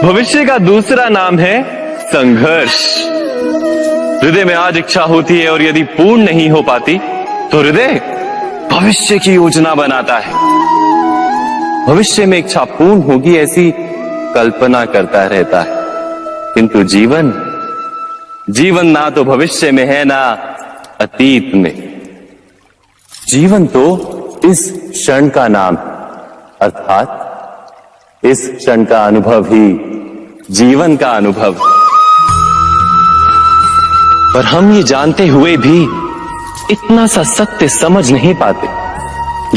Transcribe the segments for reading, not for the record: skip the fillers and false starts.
भविष्य का दूसरा नाम है संघर्ष। हृदय में आज इच्छा होती है और यदि पूर्ण नहीं हो पाती तो हृदय भविष्य की योजना बनाता है। भविष्य में इच्छा पूर्ण होगी ऐसी कल्पना करता रहता है, किंतु जीवन ना तो भविष्य में है ना अतीत में। जीवन तो इस क्षण का नाम, अर्थात इस क्षण का अनुभव ही जीवन का अनुभव। पर हम ये जानते हुए भी इतना सा सत्य समझ नहीं पाते।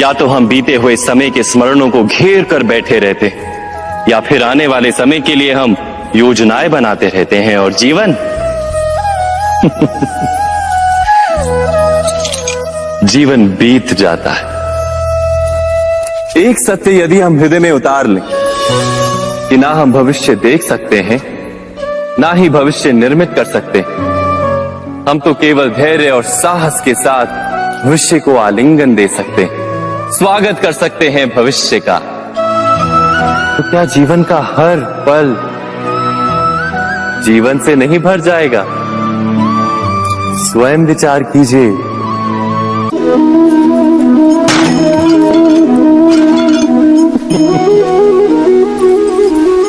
या तो हम बीते हुए समय के स्मरणों को घेर कर बैठे रहते हैं, या फिर आने वाले समय के लिए हम योजनाएं बनाते रहते हैं। और जीवन जीवन बीत जाता है। एक सत्य यदि हम हृदय में उतार लें कि ना हम भविष्य देख सकते हैं, ना ही भविष्य निर्मित कर सकते हैं, हम तो केवल धैर्य और साहस के साथ भविष्य को आलिंगन दे सकते हैं, स्वागत कर सकते हैं भविष्य का। तो क्या जीवन का हर पल जीवन से नहीं भर जाएगा? स्वयं विचार कीजिए।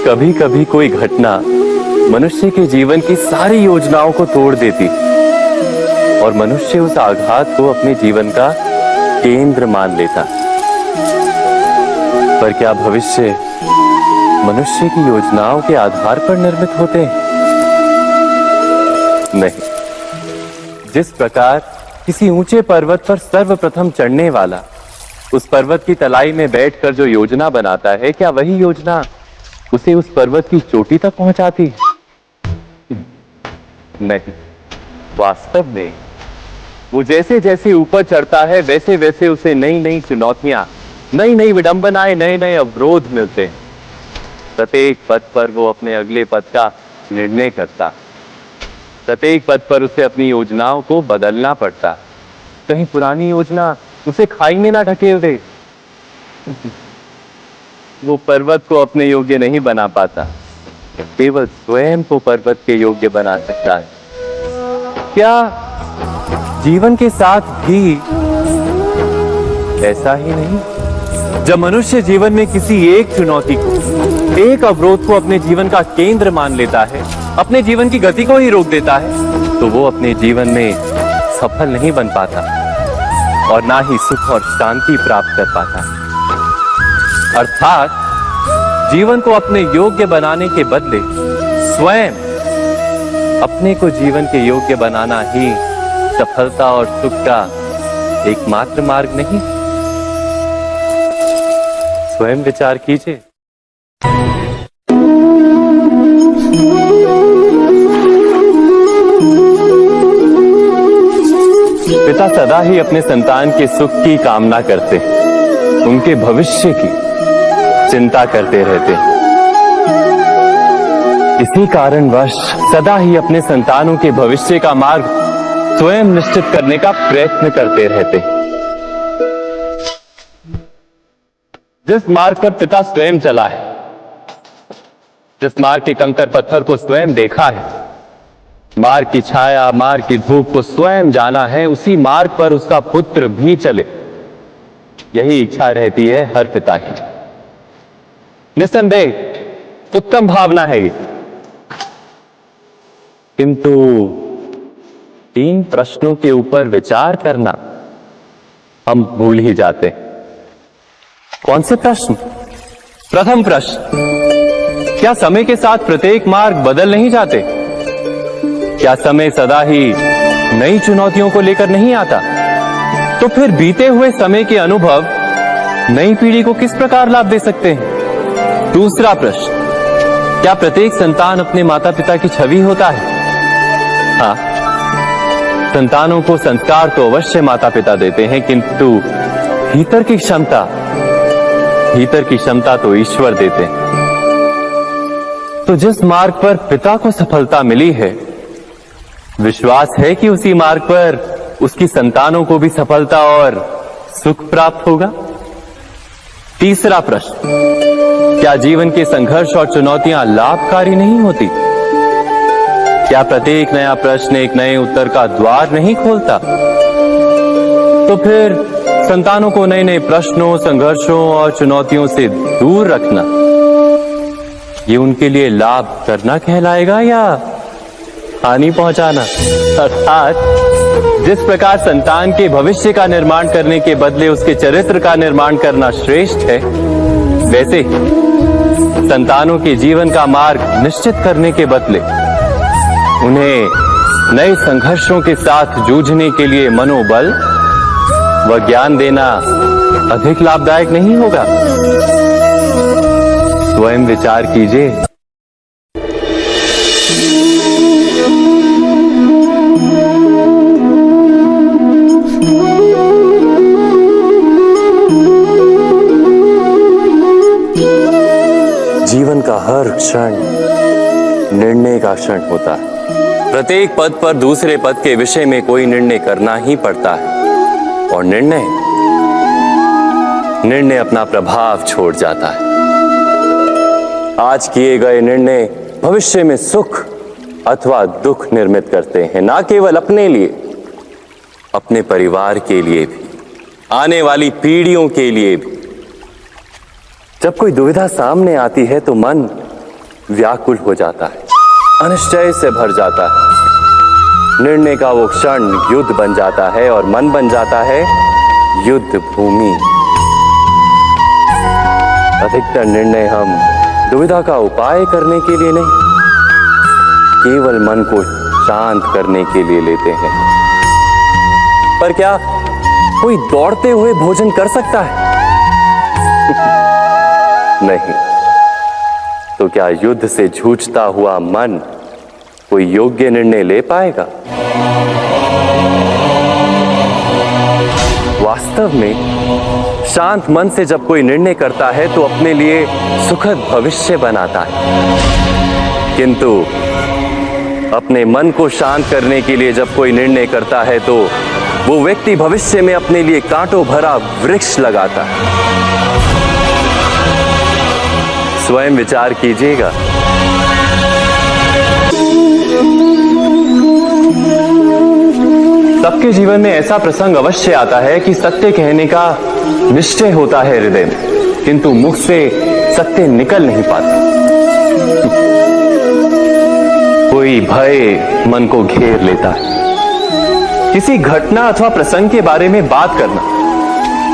कभी कभी कोई घटना मनुष्य के जीवन की सारी योजनाओं को तोड़ देती और मनुष्य उस आघात को अपने जीवन का केंद्र मान लेता। पर क्या भविष्य मनुष्य की योजनाओं के आधार पर निर्मित होते हैं? नहीं। जिस प्रकार किसी ऊंचे पर्वत पर सर्वप्रथम चढ़ने वाला उस पर्वत की तलाई में बैठकर जो योजना बनाता है, क्या वही योजना उसे उस पर्वत की चोटी तक पहुंचाती है? नहीं, वास्तव में वो जैसे जैसे ऊपर चढ़ता है वैसे वैसे उसे नई नई चुनौतियां, नई नई विडंबनाएं, नए नए अवरोध मिलते हैं। प्रत्येक पद पर वो अपने अगले पद का निर्णय करता। प्रत्येक पद पर उसे अपनी योजनाओं को बदलना पड़ता। कहीं पुरानी योजना उसे खाई में ना ढकेल दे। वो पर्वत को अपने योग्य नहीं बना पाता, केवल स्वयं को पर्वत के योग्य बना सकता है। क्या जीवन के साथ भी ऐसा ही नहीं? जब मनुष्य जीवन में किसी एक चुनौती को, एक अवरोध को अपने जीवन का केंद्र मान लेता है, अपने जीवन की गति को ही रोक देता है, तो वो अपने जीवन में सफल नहीं बन पाता और ना ही सुख और शांति प्राप्त कर पाता। अर्थात जीवन को अपने योग्य बनाने के बदले स्वयं अपने को जीवन के योग्य बनाना ही सफलता और सुख का एकमात्र मार्ग नहीं। स्वयं विचार कीजिए। पिता सदा ही अपने संतान के सुख की कामना करते, उनके भविष्य की चिंता करते रहते। इसी कारणवश सदा ही अपने संतानों के भविष्य का मार्ग स्वयं निश्चित करने का प्रयत्न करते रहते। जिस मार्ग पर पिता स्वयं चला है, जिस मार्ग के कंकर पत्थर को स्वयं देखा है, मार्ग की छाया, मार्ग की धूप को स्वयं जाना है, उसी मार्ग पर उसका पुत्र भी चले, यही इच्छा रहती है हर पिता की। निस्संदेह उत्तम भावना है ये, किंतु 3 प्रश्नों के ऊपर विचार करना हम भूल ही जाते हैं। कौन से प्रश्न? प्रथम प्रश्न, क्या समय के साथ प्रत्येक मार्ग बदल नहीं जाते? क्या समय सदा ही नई चुनौतियों को लेकर नहीं आता? तो फिर बीते हुए समय के अनुभव नई पीढ़ी को किस प्रकार लाभ दे सकते हैं? दूसरा प्रश्न, क्या प्रत्येक संतान अपने माता पिता की छवि होता है? हाँ, संतानों को संस्कार तो अवश्य माता पिता देते हैं, किंतु भीतर की क्षमता तो ईश्वर देते हैं। तो जिस मार्ग पर पिता को सफलता मिली है, विश्वास है कि उसी मार्ग पर उसकी संतानों को भी सफलता और सुख प्राप्त होगा। तीसरा प्रश्न, क्या जीवन के संघर्ष और चुनौतियां लाभकारी नहीं होती? क्या प्रत्येक नया प्रश्न एक नए उत्तर का द्वार नहीं खोलता? तो फिर संतानों को नए नए प्रश्नों, संघर्षों और चुनौतियों से दूर रखना, ये उनके लिए लाभ करना कहलाएगा या हानि पहुंचाना? अर्थात जिस प्रकार संतान के भविष्य का निर्माण करने के बदले उसके चरित्र का निर्माण करना श्रेष्ठ है, वैसे संतानों के जीवन का मार्ग निश्चित करने के बदले उन्हें नए संघर्षों के साथ जूझने के लिए मनोबल व ज्ञान देना अधिक लाभदायक नहीं होगा? स्वयं विचार कीजिए। जीवन का हर क्षण निर्णय का क्षण होता है। प्रत्येक पद पर दूसरे पद के विषय में कोई निर्णय करना ही पड़ता है और निर्णय अपना प्रभाव छोड़ जाता है। आज किए गए निर्णय भविष्य में सुख अथवा दुख निर्मित करते हैं, ना केवल अपने लिए, अपने परिवार के लिए भी, आने वाली पीढ़ियों के लिए भी। जब कोई दुविधा सामने आती है तो मन व्याकुल हो जाता है, अनिश्चय से भर जाता है। निर्णय का वो क्षण युद्ध बन जाता है और मन बन जाता है युद्ध भूमि। अधिकतर निर्णय हम दुविधा का उपाय करने के लिए नहीं, केवल मन को शांत करने के लिए लेते हैं। पर क्या कोई दौड़ते हुए भोजन कर सकता है? नहीं। तो क्या युद्ध से जूझता हुआ मन कोई योग्य निर्णय ले पाएगा? वास्तव में शांत मन से जब कोई निर्णय करता है तो अपने लिए सुखद भविष्य बनाता है। किंतु अपने मन को शांत करने के लिए जब कोई निर्णय करता है तो वो व्यक्ति भविष्य में अपने लिए कांटों भरा वृक्ष लगाता है। स्वयं विचार कीजिएगा। सबके जीवन में ऐसा प्रसंग अवश्य आता है कि सत्य कहने का निश्चय होता है हृदय में, किंतु मुख से सत्य निकल नहीं पाता। कोई भय मन को घेर लेता है। किसी घटना अथवा प्रसंग के बारे में बात करना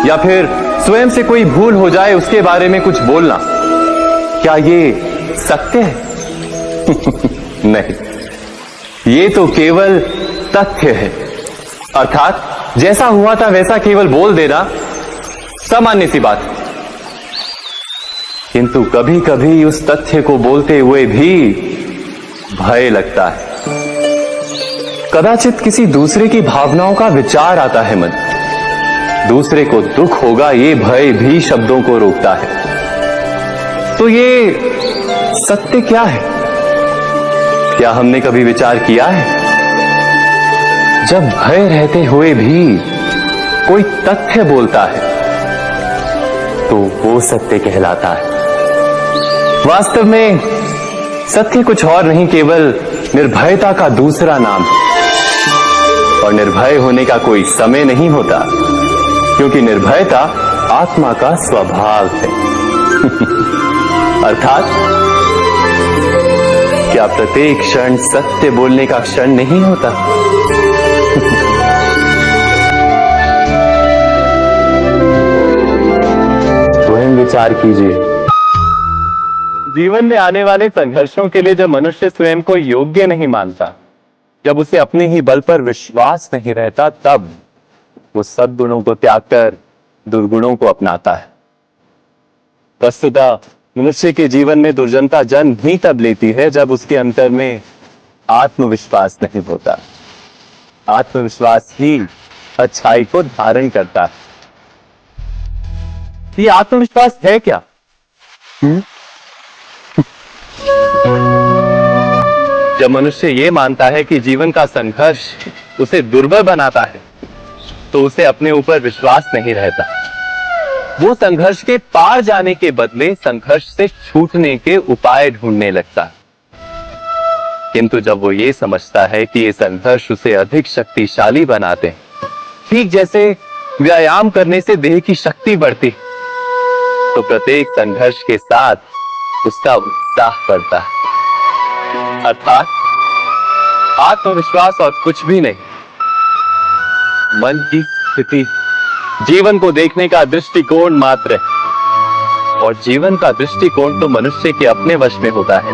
या फिर स्वयं से कोई भूल हो जाए उसके बारे में कुछ बोलना, क्या ये सत्य है? नहीं, ये तो केवल तथ्य है। अर्थात जैसा हुआ था वैसा केवल बोल देना सामान्य सी बात है। किंतु कभी कभी उस तथ्य को बोलते हुए भी भय लगता है। कदाचित किसी दूसरे की भावनाओं का विचार आता है मन, दूसरे को दुख होगा, ये भय भी शब्दों को रोकता है। तो ये सत्य क्या है? क्या हमने कभी विचार किया है? जब भय रहते हुए भी कोई तथ्य बोलता है तो वो सत्य कहलाता है। वास्तव में सत्य कुछ और नहीं, केवल निर्भयता का दूसरा नाम है। और निर्भय होने का कोई समय नहीं होता, क्योंकि निर्भयता आत्मा का स्वभाव है। अर्थात क्या प्रत्येक क्षण सत्य बोलने का क्षण नहीं होता? स्वयं विचार कीजिए। जीवन में आने वाले संघर्षों के लिए जब मनुष्य स्वयं को योग्य नहीं मानता, जब उसे अपने ही बल पर विश्वास नहीं रहता, तब वो सद्गुणों को त्याग कर दुर्गुणों को अपनाता है। वस्तुतः मनुष्य के जीवन में दुर्जनता जन्म ही तब लेती है जब उसके अंतर में आत्मविश्वास नहीं होता। आत्मविश्वास ही अच्छाई को धारण करता है। ये आत्मविश्वास है क्या? जब मनुष्य ये मानता है कि जीवन का संघर्ष उसे दुर्बल बनाता है, तो उसे अपने ऊपर विश्वास नहीं रहता। वो संघर्ष के पार जाने के बदले संघर्ष से छूटने के उपाय ढूंढने लगता है। किंतु जब वो ये समझता है कि ये संघर्ष उसे अधिक शक्तिशाली बनाते हैं, ठीक जैसे व्यायाम करने से देह की शक्ति बढ़ती, तो प्रत्येक संघर्ष के साथ उसका उत्साह बढ़ता है। अर्थात आत्मविश्वास और कुछ भी नहीं, मन की स्थिति जीवन को देखने का दृष्टिकोण मात्र है, और जीवन का दृष्टिकोण तो मनुष्य के अपने वश में होता है।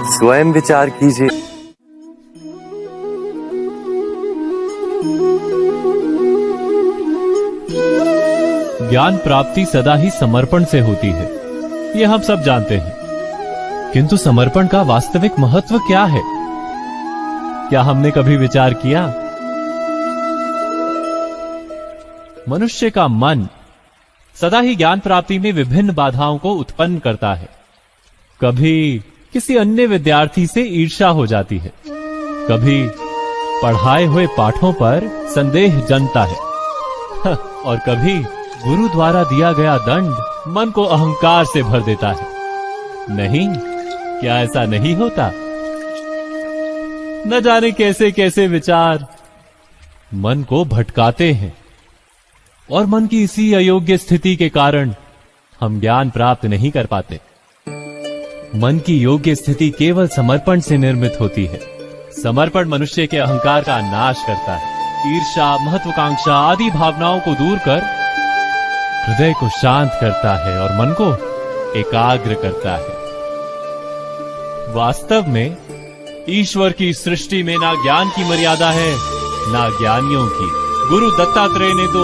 स्वयं विचार कीजिए। ज्ञान प्राप्ति सदा ही समर्पण से होती है, ये हम सब जानते हैं। किंतु समर्पण का वास्तविक महत्व क्या है? क्या हमने कभी विचार किया? मनुष्य का मन सदा ही ज्ञान प्राप्ति में विभिन्न बाधाओं को उत्पन्न करता है। कभी किसी अन्य विद्यार्थी से ईर्ष्या हो जाती है, कभी पढ़ाए हुए पाठों पर संदेह जन्मता है, और कभी गुरु द्वारा दिया गया दंड मन को अहंकार से भर देता है। नहीं, क्या ऐसा नहीं होता? न जाने कैसे कैसे विचार मन को भटकाते हैं, और मन की इसी अयोग्य स्थिति के कारण हम ज्ञान प्राप्त नहीं कर पाते। मन की योग्य स्थिति केवल समर्पण से निर्मित होती है। समर्पण मनुष्य के अहंकार का नाश करता है, ईर्ष्या, महत्वाकांक्षा आदि भावनाओं को दूर कर हृदय को शांत करता है और मन को एकाग्र करता है। वास्तव में ईश्वर की सृष्टि में ना ज्ञान की मर्यादा है, ना ज्ञानियों की। गुरु दत्तात्रेय ने तो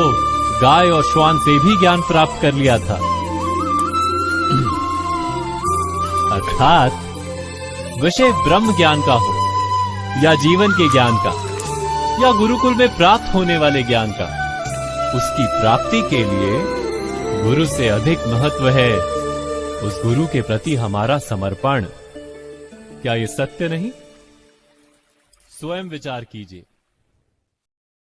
गाय और श्वान से भी ज्ञान प्राप्त कर लिया था। अर्थात विषय ब्रह्म ज्ञान का हो, या जीवन के ज्ञान का, या गुरुकुल में प्राप्त होने वाले ज्ञान का, उसकी प्राप्ति के लिए गुरु से अधिक महत्व है उस गुरु के प्रति हमारा समर्पण। क्या ये सत्य नहीं? स्वयं विचार कीजिए।